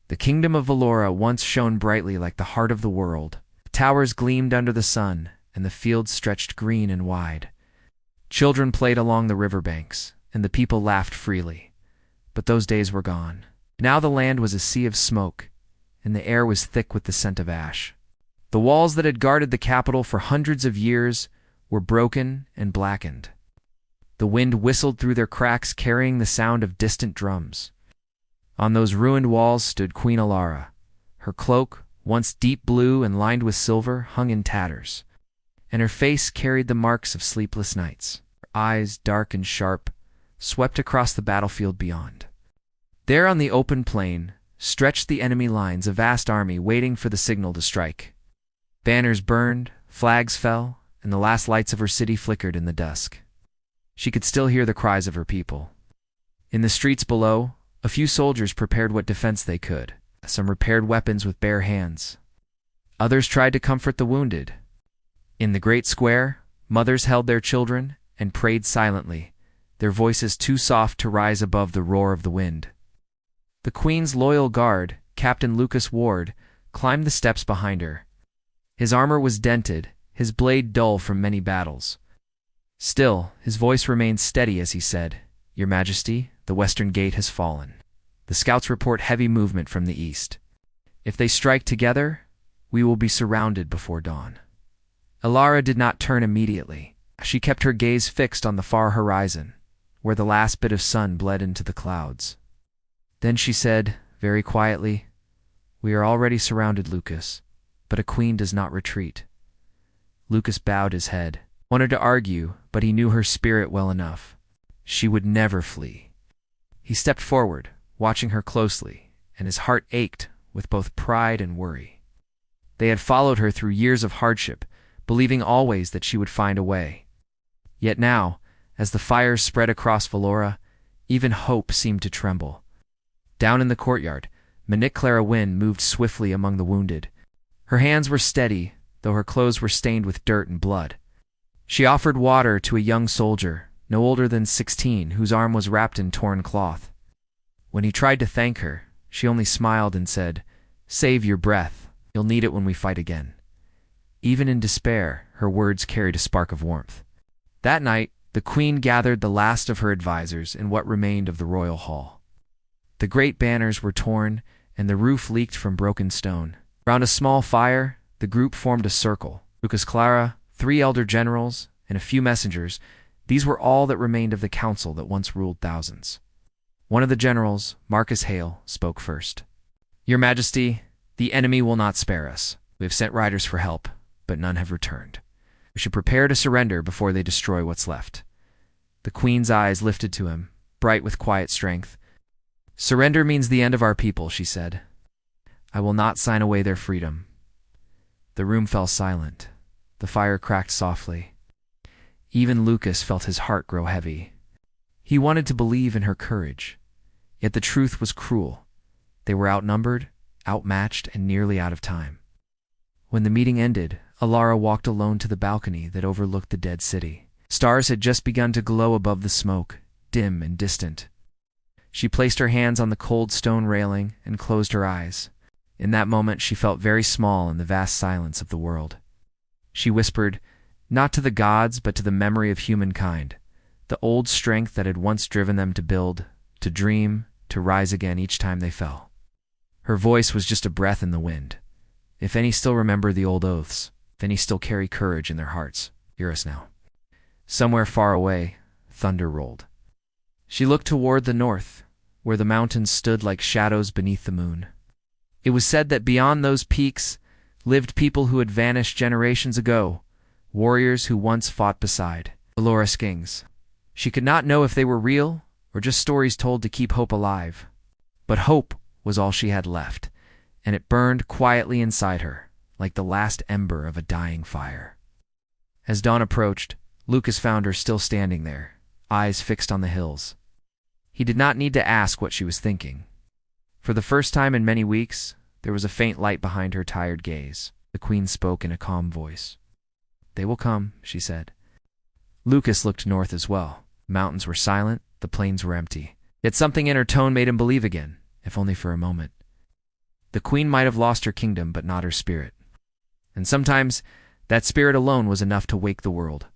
The kingdom of Valora once shone brightly like the heart of the world. Towers gleamed under the sun, and the fields stretched green and wide. Children played along the riverbanks, and the people laughed freely. But those days were gone. Now the land was a sea of smoke, and the air was thick with the scent of ash. The walls that had guarded the capital for hundreds of years were broken and blackened. The wind whistled through their cracks, carrying the sound of distant drums. On those ruined walls stood Queen Alara. Her cloak, once deep blue and lined with silver, hung in tatters, and her face carried the marks of sleepless nights. Her eyes, dark and sharp, swept across the battlefield beyond. There on the open plain stretched the enemy lines, a vast army waiting for the signal to strike. Banners burned, flags fell, and the last lights of her city flickered in the dusk. She could still hear the cries of her people. In the streets below, a few soldiers prepared what defense they could. Some repaired weapons with bare hands. Others tried to comfort the wounded. In the great square, mothers held their children and prayed silently, their voices too soft to rise above the roar of the wind. The Queen's loyal guard, Captain Lucas Ward, climbed the steps behind her. His armor was dented, his blade dull from many battles. Still, his voice remained steady as he said, "Your Majesty, the western gate has fallen. The scouts report heavy movement from the east. If they strike together, we will be surrounded before dawn." Alara did not turn immediately. She kept her gaze fixed on the far horizon, where the last bit of sun bled into the clouds. Then she said, very quietly, "We are already surrounded, Lucas, but a queen does not retreat." Lucas bowed his head, wanted to argue, but he knew her spirit well enough. She would never flee. He stepped forward, watching her closely, and his heart ached with both pride and worry. They had followed her through years of hardship, believing always that she would find a way. Yet now, as the fires spread across Valora, even hope seemed to tremble. Down in the courtyard, Maniclara Wynn moved swiftly among the wounded. Her hands were steady, though her clothes were stained with dirt and blood. She offered water to a young soldier, no older than 16, whose arm was wrapped in torn cloth. When he tried to thank her, she only smiled and said, "Save your breath. You'll need it when we fight again." Even in despair, her words carried a spark of warmth. That night, the Queen gathered the last of her advisors in what remained of the royal hall. The great banners were torn, and the roof leaked from broken stone. Round a small fire, the group formed a circle. Lucas Clara, 3 elder generals, and a few messengers, these were all that remained of the council that once ruled thousands. One of the generals, Marcus Hale, spoke first. "Your Majesty, the enemy will not spare us. We have sent riders for help, but none have returned. We should prepare to surrender before they destroy what's left." The Queen's eyes lifted to him, bright with quiet strength. "Surrender means the end of our people," she said. "I will not sign away their freedom." The room fell silent. The fire cracked softly. Even Lucas felt his heart grow heavy. He wanted to believe in her courage. Yet the truth was cruel. They were outnumbered, outmatched, and nearly out of time. When the meeting ended, Alara walked alone to the balcony that overlooked the dead city. Stars had just begun to glow above the smoke, dim and distant. She placed her hands on the cold stone railing and closed her eyes. In that moment, she felt very small in the vast silence of the world. She whispered, not to the gods, but to the memory of humankind, the old strength that had once driven them to build, to dream, to rise again each time they fell. Her voice was just a breath in the wind. If any still remember the old oaths, if any still carry courage in their hearts, hear us now. Somewhere far away, thunder rolled. She looked toward the north, where the mountains stood like shadows beneath the moon. It was said that beyond those peaks lived people who had vanished generations ago, warriors who once fought beside Valora's kings. She could not know if they were real or just stories told to keep hope alive. But hope was all she had left, and it burned quietly inside her, like the last ember of a dying fire. As dawn approached, Lucas found her still standing there, eyes fixed on the hills. He did not need to ask what she was thinking. For the first time in many weeks, there was a faint light behind her tired gaze. The Queen spoke in a calm voice. "They will come," she said. Lucas looked north as well. The mountains were silent, the plains were empty. Yet something in her tone made him believe again, if only for a moment. The queen might have lost her kingdom, but not her spirit. And sometimes, that spirit alone was enough to wake the world.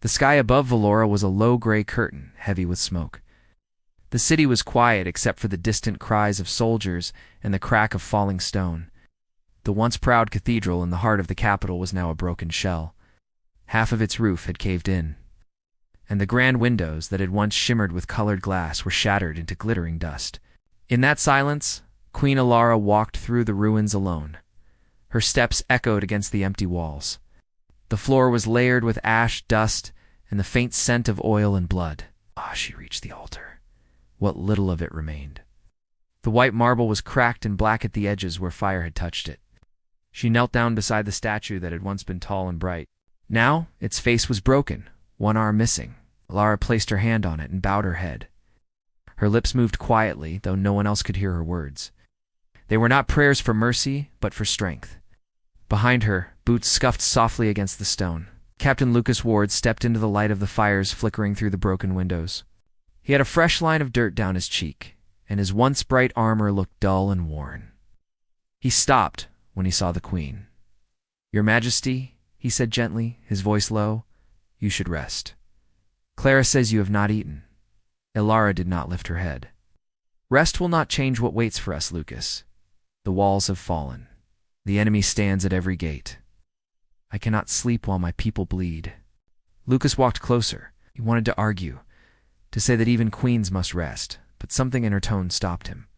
The sky above Valora was a low gray curtain, heavy with smoke. The city was quiet except for the distant cries of soldiers and the crack of falling stone. The once proud cathedral in the heart of the capital was now a broken shell. Half of its roof had caved in, and the grand windows that had once shimmered with colored glass were shattered into glittering dust. In that silence, Queen Alara walked through the ruins alone. Her steps echoed against the empty walls. The floor was layered with ash, dust, and the faint scent of oil and blood. She reached the altar. What little of it remained. The white marble was cracked and black at the edges where fire had touched it. She knelt down beside the statue that had once been tall and bright. Now, its face was broken, one arm missing. Alara placed her hand on it and bowed her head. Her lips moved quietly, though no one else could hear her words. They were not prayers for mercy, but for strength. Behind her, boots scuffed softly against the stone. Captain Lucas Ward stepped into the light of the fires flickering through the broken windows. He had a fresh line of dirt down his cheek, and his once bright armor looked dull and worn. He stopped when he saw the queen. "Your Majesty," he said gently, his voice low, "you should rest. Clara says you have not eaten." Alara did not lift her head. "Rest will not change what waits for us, Lucas. The walls have fallen. The enemy stands at every gate. I cannot sleep while my people bleed." Lucas walked closer. He wanted to argue, to say that even queens must rest, but something in her tone stopped him.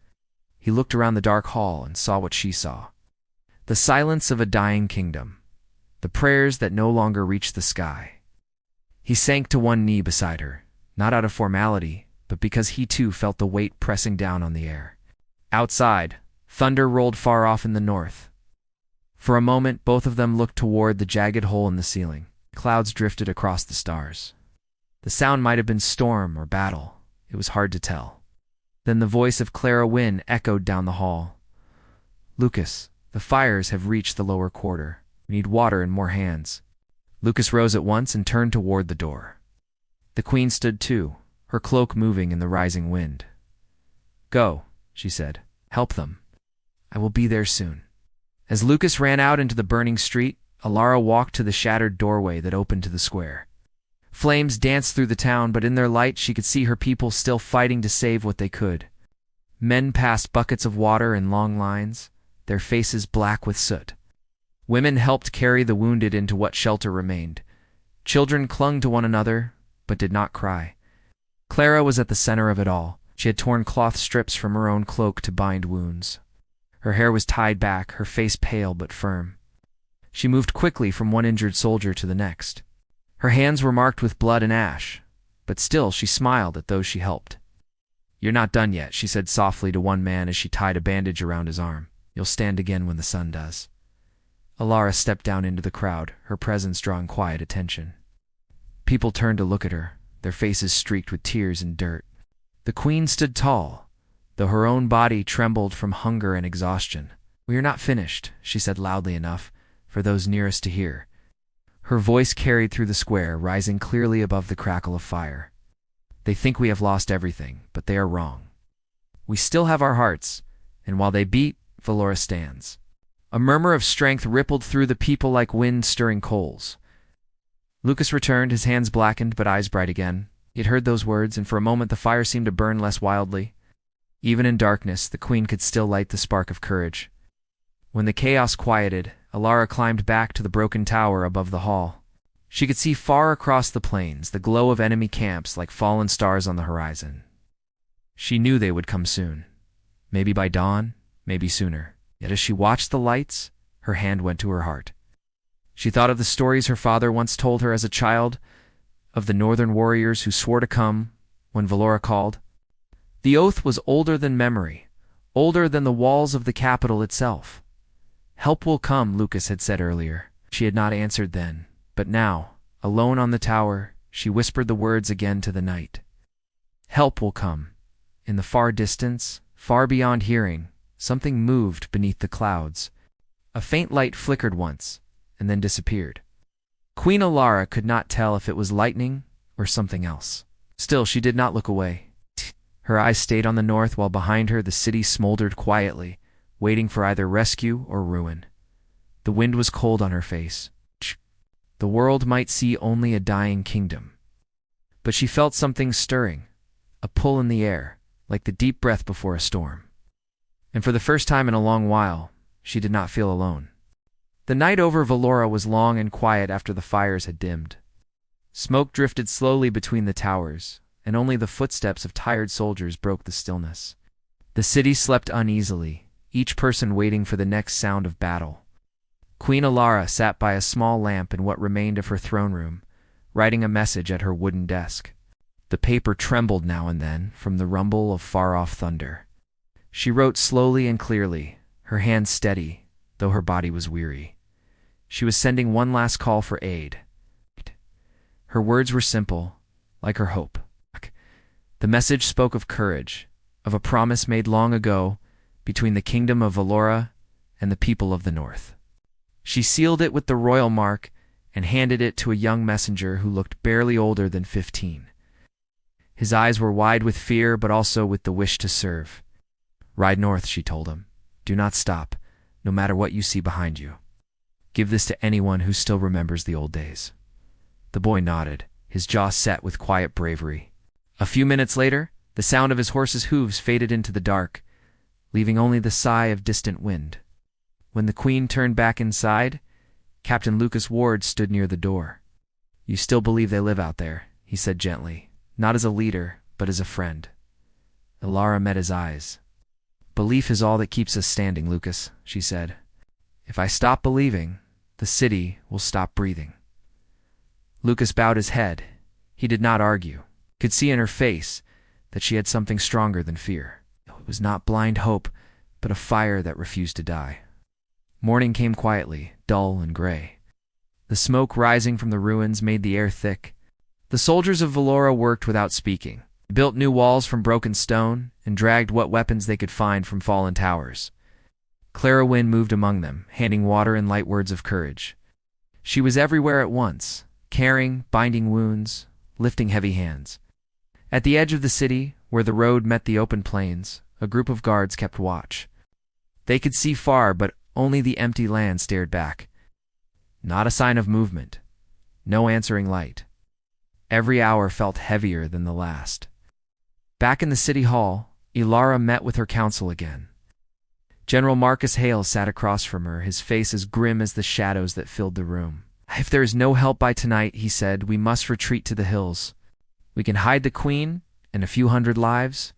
He looked around the dark hall and saw what she saw. The silence of a dying kingdom. The prayers that no longer reached the sky. He sank to one knee beside her, not out of formality, but because he too felt the weight pressing down on the air. Outside, thunder rolled far off in the north. For a moment, both of them looked toward the jagged hole in the ceiling. Clouds drifted across the stars. The sound might have been storm or battle. It was hard to tell. Then the voice of Clara Wynne echoed down the hall. "Lucas, the fires have reached the lower quarter. We need water and more hands." Lucas rose at once and turned toward the door. The queen stood too, her cloak moving in the rising wind. "Go," she said. "Help them. I will be there soon." As Lucas ran out into the burning street, Alara walked to the shattered doorway that opened to the square. Flames danced through the town, but in their light she could see her people still fighting to save what they could. Men passed buckets of water in long lines, their faces black with soot. Women helped carry the wounded into what shelter remained. Children clung to one another, but did not cry. Clara was at the center of it all. She had torn cloth strips from her own cloak to bind wounds. Her hair was tied back, her face pale but firm. She moved quickly from one injured soldier to the next. Her hands were marked with blood and ash, but still she smiled at those she helped. "You're not done yet," she said softly to one man as she tied a bandage around his arm. "You'll stand again when the sun does." Alara stepped down into the crowd, her presence drawing quiet attention. People turned to look at her, their faces streaked with tears and dirt. The queen stood tall, though her own body trembled from hunger and exhaustion. "We are not finished," she said loudly enough for those nearest to hear. Her voice carried through the square, rising clearly above the crackle of fire. "They think we have lost everything, but they are wrong. We still have our hearts, and while they beat, Valora stands." A murmur of strength rippled through the people like wind stirring coals. Lucas returned, his hands blackened but eyes bright again. He had heard those words, and for a moment the fire seemed to burn less wildly. Even in darkness, the queen could still light the spark of courage. When the chaos quieted, Alara climbed back to the broken tower above the hall. She could see far across the plains the glow of enemy camps like fallen stars on the horizon. She knew they would come soon. Maybe by dawn, maybe sooner. Yet as she watched the lights, her hand went to her heart. She thought of the stories her father once told her as a child, of the northern warriors who swore to come when Valora called. The oath was older than memory, older than the walls of the capital itself. "Help will come," Lucas had said earlier. She had not answered then, but now, alone on the tower, she whispered the words again to the night. "Help will come." In the far distance, far beyond hearing, something moved beneath the clouds. A faint light flickered once, and then disappeared. Queen Alara could not tell if it was lightning or something else. Still, she did not look away. Her eyes stayed on the north while behind her the city smoldered quietly, waiting for either rescue or ruin. The wind was cold on her face. The world might see only a dying kingdom. But she felt something stirring, a pull in the air, like the deep breath before a storm. And for the first time in a long while, she did not feel alone. The night over Valora was long and quiet after the fires had dimmed. Smoke drifted slowly between the towers, and only the footsteps of tired soldiers broke the stillness. The city slept uneasily, each person waiting for the next sound of battle. Queen Alara sat by a small lamp in what remained of her throne room, writing a message at her wooden desk. The paper trembled now and then from the rumble of far-off thunder. She wrote slowly and clearly, her hands steady, though her body was weary. She was sending one last call for aid. Her words were simple, like her hope. The message spoke of courage, of a promise made long ago between the kingdom of Valora and the people of the north. She sealed it with the royal mark and handed it to a young messenger who looked barely older than 15. His eyes were wide with fear, but also with the wish to serve. "Ride north," she told him. "Do not stop, no matter what you see behind you. Give this to anyone who still remembers the old days." The boy nodded, his jaw set with quiet bravery. A few minutes later, the sound of his horse's hooves faded into the dark, leaving only the sigh of distant wind. When the Queen turned back inside, Captain Lucas Ward stood near the door. "You still believe they live out there," he said gently, not as a leader, but as a friend. Alara met his eyes. "Belief is all that keeps us standing, Lucas," she said. "If I stop believing, the city will stop breathing." Lucas bowed his head. He did not argue. Could see in her face that she had something stronger than fear. It was not blind hope, but a fire that refused to die. Morning came quietly, dull and gray. The smoke rising from the ruins made the air thick. The soldiers of Valora worked without speaking. They built new walls from broken stone and dragged what weapons they could find from fallen towers. Clara Wynne moved among them, handing water and light words of courage. She was everywhere at once, caring, binding wounds, lifting heavy hands. At the edge of the city, where the road met the open plains, a group of guards kept watch. They could see far, but only the empty land stared back. Not a sign of movement. No answering light. Every hour felt heavier than the last. Back in the city hall, Alara met with her council again. General Marcus Hale sat across from her, his face as grim as the shadows that filled the room. "If there is no help by tonight," he said, "we must retreat to the hills. We can hide the Queen and a few hundred lives.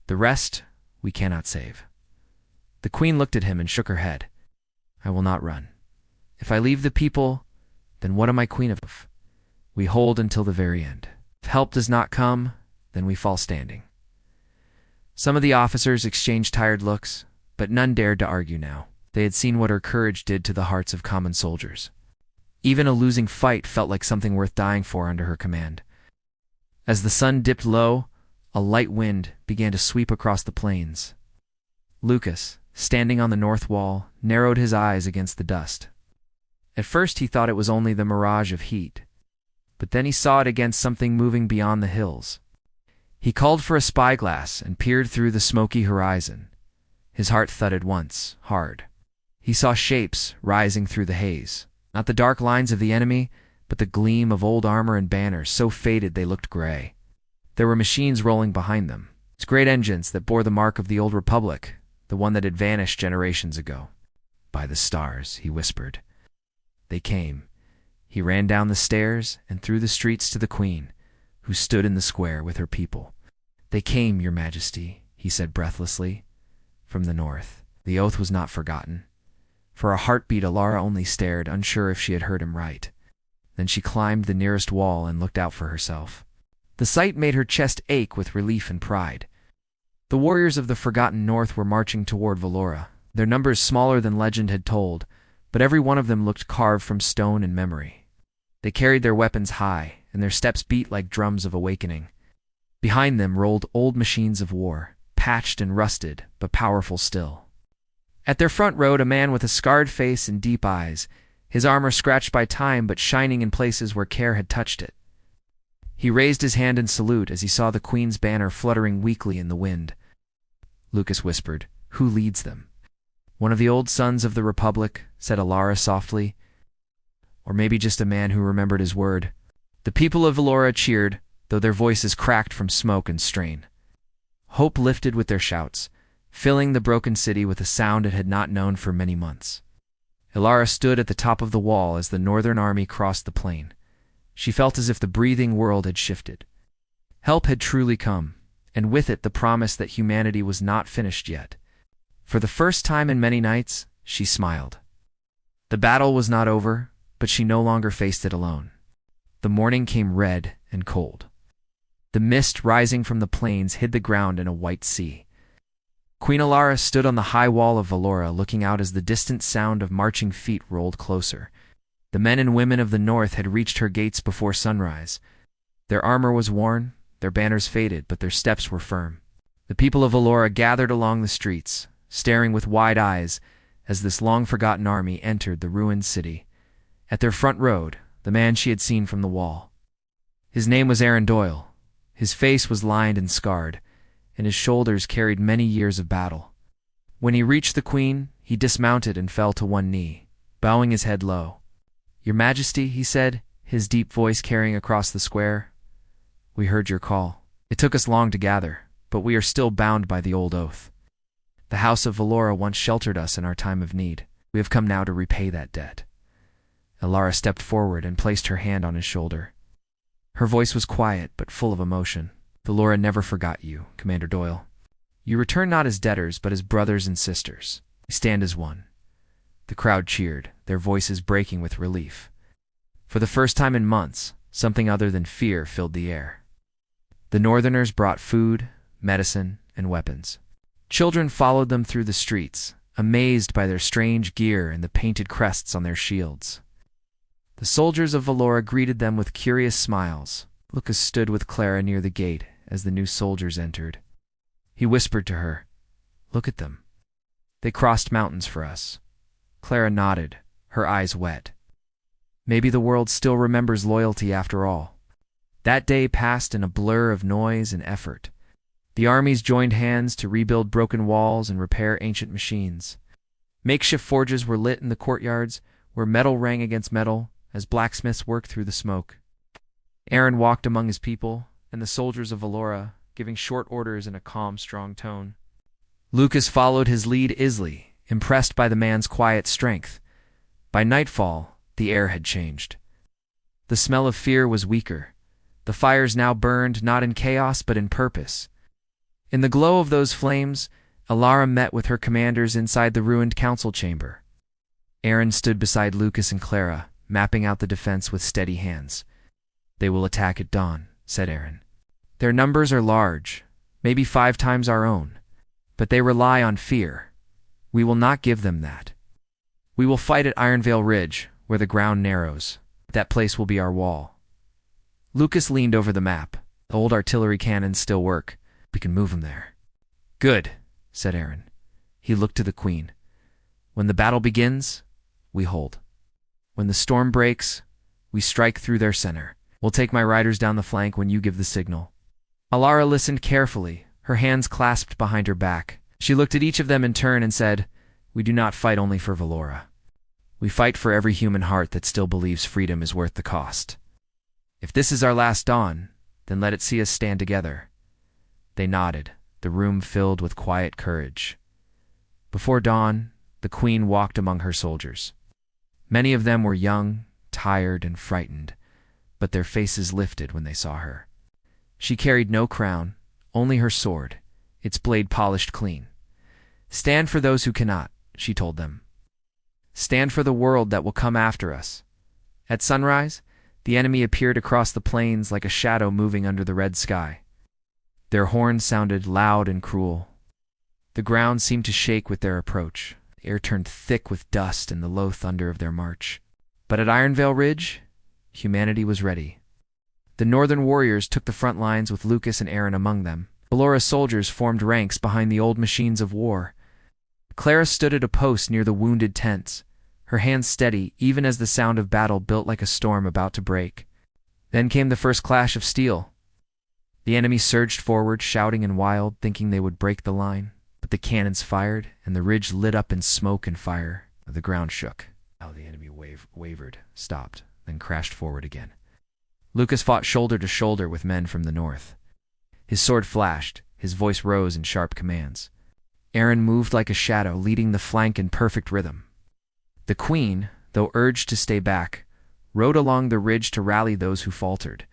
The rest we cannot save." The Queen looked at him and shook her head. "I will not run. If I leave the people, then what am I queen of? We hold until the very end. If help does not come, then we fall standing." Some of the officers exchanged tired looks, but none dared to argue now. They had seen what her courage did to the hearts of common soldiers. Even a losing fight felt like something worth dying for under her command. As the sun dipped low, a light wind began to sweep across the plains. Lucas, standing on the north wall, narrowed his eyes against the dust. At first he thought it was only the mirage of heat, but then he saw it against something moving beyond the hills. He called for a spyglass and peered through the smoky horizon. His heart thudded once, hard. He saw shapes rising through the haze. Not the dark lines of the enemy, but the gleam of old armor and banners so faded they looked gray. There were machines rolling behind them. It's great engines that bore the mark of the old Republic, the one that had vanished generations ago. "By the stars," he whispered. They came. He ran down the stairs and through the streets to the Queen, who stood in the square with her people. "They came, Your Majesty," he said breathlessly, "from the north." The oath was not forgotten. For a heartbeat, Alara only stared, unsure if she had heard him right. Then she climbed the nearest wall and looked out for herself. The sight made her chest ache with relief and pride. The warriors of the forgotten north were marching toward Valora, their numbers smaller than legend had told, but every one of them looked carved from stone and memory. They carried their weapons high, and their steps beat like drums of awakening. Behind them rolled old machines of war, patched and rusted, but powerful still. At their front rode a man with a scarred face and deep eyes, his armor scratched by time but shining in places where care had touched it. He raised his hand in salute as he saw the Queen's banner fluttering weakly in the wind. Lucas whispered, "Who leads them?" "One of the old sons of the Republic," said Alara softly. "Or maybe just a man who remembered his word." The people of Valora cheered, though their voices cracked from smoke and strain. Hope lifted with their shouts, filling the broken city with a sound it had not known for many months. Alara stood at the top of the wall as the Northern army crossed the plain. She felt as if the breathing world had shifted. Help had truly come, and with it the promise that humanity was not finished yet. For the first time in many nights, she smiled. The battle was not over, but she no longer faced it alone. The morning came red and cold. The mist rising from the plains hid the ground in a white sea. Queen Alara stood on the high wall of Valora, looking out as the distant sound of marching feet rolled closer. The men and women of the north had reached her gates before sunrise. Their armor was worn, their banners faded, but their steps were firm. The people of Valora gathered along the streets, staring with wide eyes as this long-forgotten army entered the ruined city. At their front rode the man she had seen from the wall. His name was Aaron Doyle. His face was lined and scarred, and his shoulders carried many years of battle. When he reached the queen, he dismounted and fell to one knee, bowing his head low. "Your Majesty," he said, his deep voice carrying across the square, "we heard your call. It took us long to gather, but we are still bound by the old oath. The House of Valora once sheltered us in our time of need. We have come now to repay that debt." Alara stepped forward and placed her hand on his shoulder. Her voice was quiet but full of emotion. "Valora never forgot you, Commander Doyle. You return not as debtors but as brothers and sisters. We stand as one." The crowd cheered, their voices breaking with relief. For the first time in months, something other than fear filled the air. The Northerners brought food, medicine, and weapons. Children followed them through the streets, amazed by their strange gear and the painted crests on their shields. The soldiers of Valora greeted them with curious smiles. Lucas stood with Clara near the gate as the new soldiers entered. He whispered to her, "Look at them. They crossed mountains for us." Clara nodded, her eyes wet. Maybe the world still remembers loyalty after all. That day passed in a blur of noise and effort. The armies joined hands to rebuild broken walls and repair ancient machines. Makeshift forges were lit in the courtyards, where metal rang against metal as blacksmiths worked through the smoke. Aaron walked among his people and the soldiers of Valora, giving short orders in a calm, strong tone. Lucas followed his lead easily, impressed by the man's quiet strength. By nightfall, the air had changed. The smell of fear was weaker. The fires now burned not in chaos but in purpose. In the glow of those flames, Alara met with her commanders inside the ruined council chamber. Aaron stood beside Lucas and Clara, mapping out the defense with steady hands. "They will attack at dawn," said Aaron. "Their numbers are large, maybe 5 times our own, but they rely on fear. We will not give them that. We will fight at Ironvale Ridge, where the ground narrows. That place will be our wall." Lucas leaned over the map. The old artillery cannons still work. We can move them there. "Good," said Aaron. He looked to the queen. "When the battle begins, we hold. When the storm breaks, we strike through their center. We'll take my riders down the flank when you give the signal." Alara listened carefully, her hands clasped behind her back. She looked at each of them in turn and said, "We do not fight only for Valora. We fight for every human heart that still believes freedom is worth the cost. If this is our last dawn, then let it see us stand together." They nodded, the room filled with quiet courage. Before dawn, the queen walked among her soldiers. Many of them were young, tired, and frightened, but their faces lifted when they saw her. She carried no crown, only her sword, its blade polished clean. "Stand for those who cannot," she told them. "Stand for the world that will come after us." At sunrise, the enemy appeared across the plains like a shadow moving under the red sky. Their horns sounded loud and cruel. The ground seemed to shake with their approach. The air turned thick with dust and the low thunder of their march. But at Ironvale Ridge, humanity was ready. The northern warriors took the front lines with Lucas and Aaron among them. Valora's soldiers formed ranks behind the old machines of war. Clara stood at a post near the wounded tents, her hands steady even as the sound of battle built like a storm about to break. Then came the first clash of steel. The enemy surged forward, shouting and wild, thinking they would break the line. The But the cannons fired, and the ridge lit up in smoke and fire. The ground shook. The enemy wavered, stopped, then crashed forward again. Lucas fought shoulder to shoulder with men from the north. His sword flashed, his voice rose in sharp commands. Aaron moved like a shadow, leading the flank in perfect rhythm. The queen, though urged to stay back, rode along the ridge to rally those who faltered.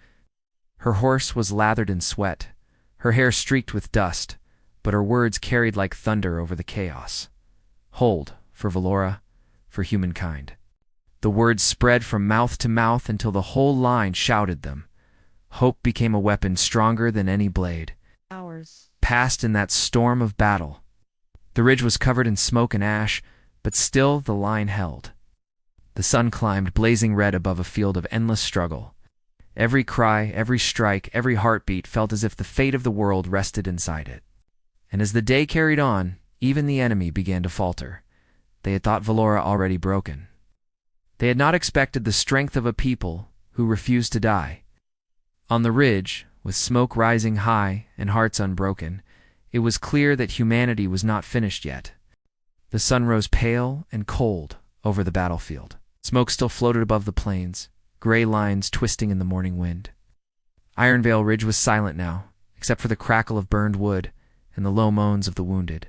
Her horse was lathered in sweat, her hair streaked with dust, but her words carried like thunder over the chaos. Hold, for Valora, for humankind. The words spread from mouth to mouth until the whole line shouted them. Hope became a weapon stronger than any blade. Hours passed in that storm of battle. The ridge was covered in smoke and ash, but still the line held. The sun climbed blazing red above a field of endless struggle. Every cry, every strike, every heartbeat felt as if the fate of the world rested inside it. And as the day carried on, even the enemy began to falter. They had thought Valora already broken. They had not expected the strength of a people who refused to die. On the ridge, with smoke rising high and hearts unbroken, it was clear that humanity was not finished yet. The sun rose pale and cold over the battlefield. Smoke still floated above the plains, gray lines twisting in the morning wind. Ironvale Ridge was silent now, except for the crackle of burned wood and the low moans of the wounded.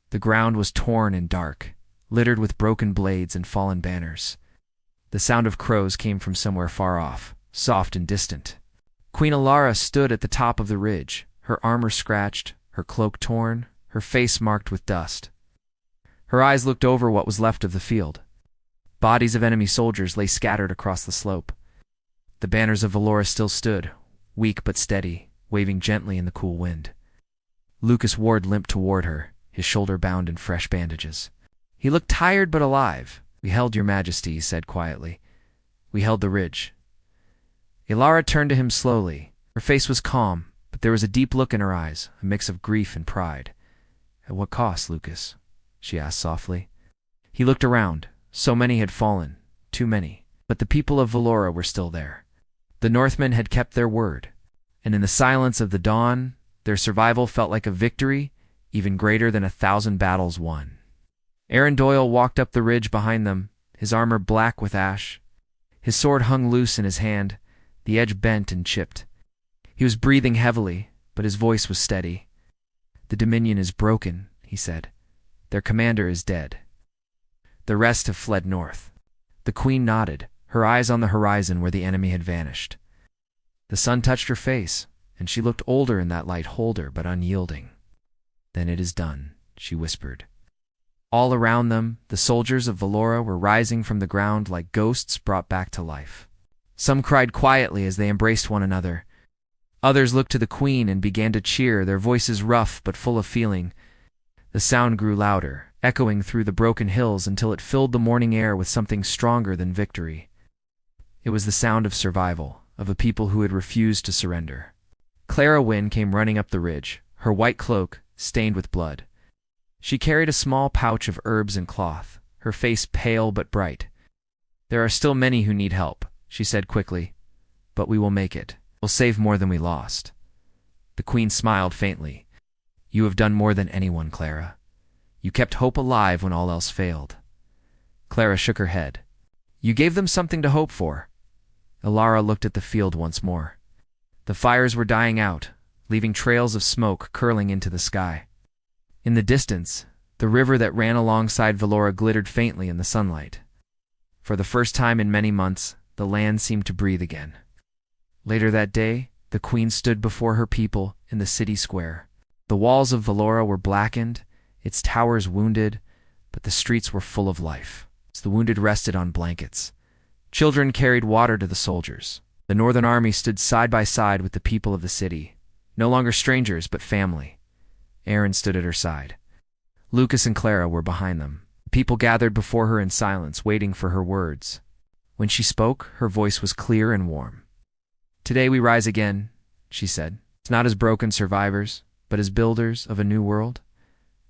The ground was torn and dark, littered with broken blades and fallen banners. The sound of crows came from somewhere far off, soft and distant. Queen Alara stood at the top of the ridge, her armor scratched, her cloak torn, her face marked with dust. Her eyes looked over what was left of the field. Bodies of enemy soldiers lay scattered across the slope. The banners of Valora still stood, weak but steady, waving gently in the cool wind. Lucas Ward limped toward her, his shoulder bound in fresh bandages. He looked tired but alive. "We held, Your Majesty," he said quietly. "We held the ridge." Alara turned to him slowly. Her face was calm, but there was a deep look in her eyes, a mix of grief and pride. "At what cost, Lucas?" she asked softly. He looked around. So many had fallen, too many. But the people of Valora were still there. The Northmen had kept their word, and in the silence of the dawn, their survival felt like a victory even greater than 1,000 battles won. Aaron Doyle walked up the ridge behind them, his armor black with ash. His sword hung loose in his hand, the edge bent and chipped. He was breathing heavily, but his voice was steady. "The Dominion is broken," he said. "Their commander is dead. The rest have fled north." The queen nodded, her eyes on the horizon where the enemy had vanished. The sun touched her face, and she looked older in that light, older but unyielding. "Then it is done," she whispered. All around them, the soldiers of Valora were rising from the ground like ghosts brought back to life. Some cried quietly as they embraced one another. Others looked to the queen and began to cheer, their voices rough but full of feeling. The sound grew louder, echoing through the broken hills until it filled the morning air with something stronger than victory. It was the sound of survival, of a people who had refused to surrender. Clara Wynne came running up the ridge, her white cloak stained with blood. She carried a small pouch of herbs and cloth, her face pale but bright. "There are still many who need help," she said quickly, "but we will make it. We'll save more than we lost." The queen smiled faintly. "You have done more than anyone, Clara. You kept hope alive when all else failed." Clara shook her head. "You gave them something to hope for." Alara looked at the field once more. The fires were dying out, leaving trails of smoke curling into the sky. In the distance, the river that ran alongside Valora glittered faintly in the sunlight. For the first time in many months, the land seemed to breathe again. Later that day, the queen stood before her people in the city square. The walls of Valora were blackened, its towers wounded, but the streets were full of life. The wounded rested on blankets. Children carried water to the soldiers. The Northern Army stood side by side with the people of the city, no longer strangers but family. Aaron stood at her side. Lucas and Clara were behind them. People gathered before her in silence, waiting for her words. When she spoke, her voice was clear and warm. "Today we rise again," she said. "It's not as broken survivors, but as builders of a new world.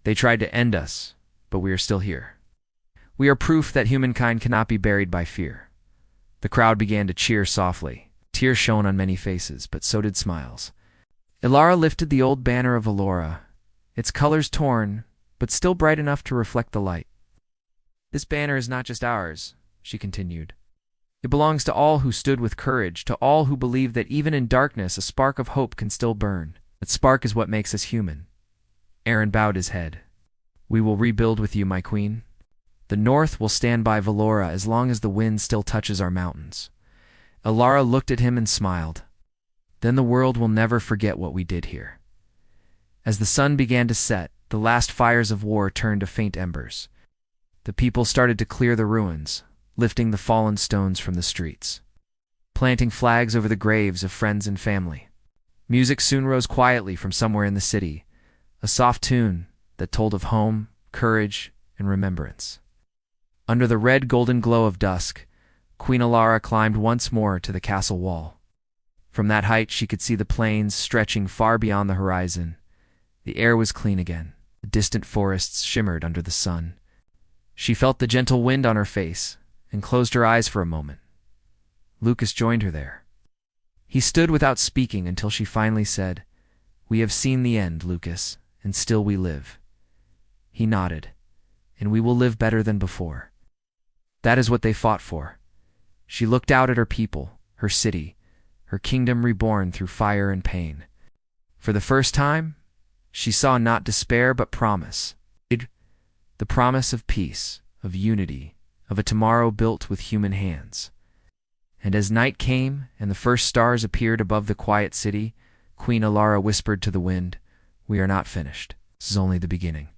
They tried to end us, but we are still here. We are proof that humankind cannot be buried by fear." The crowd began to cheer softly. Tears shone on many faces, but so did smiles. Alara lifted the old banner of Valora. its colors torn, but still bright enough to reflect the light. "This banner is not just ours," she continued. "It belongs to all who stood with courage, to all who believe that even in darkness a spark of hope can still burn. That spark is what makes us human." Aaron bowed his head. "We will rebuild with you, my queen. The North will stand by Valora as long as the wind still touches our mountains." Alara looked at him and smiled. "Then the world will never forget what we did here." As the sun began to set, the last fires of war turned to faint embers. The people started to clear the ruins, lifting the fallen stones from the streets, planting flags over the graves of friends and family. Music soon rose quietly from somewhere in the city, a soft tune that told of home, courage, and remembrance. Under the red golden glow of dusk, Queen Alara climbed once more to the castle wall. From that height she could see the plains stretching far beyond the horizon. The air was clean again. The distant forests shimmered under the sun. She felt the gentle wind on her face and closed her eyes for a moment. Lucas joined her there. He stood without speaking until she finally said, "We have seen the end, Lucas, and still we live." He nodded. "And we will live better than before." That is what they fought for. She looked out at her people, her city, her kingdom reborn through fire and pain. For the first time, she saw not despair but promise. The promise of peace, of unity, of a tomorrow built with human hands. And as night came and the first stars appeared above the quiet city, Queen Alara whispered to the wind, "We are not finished. This is only the beginning."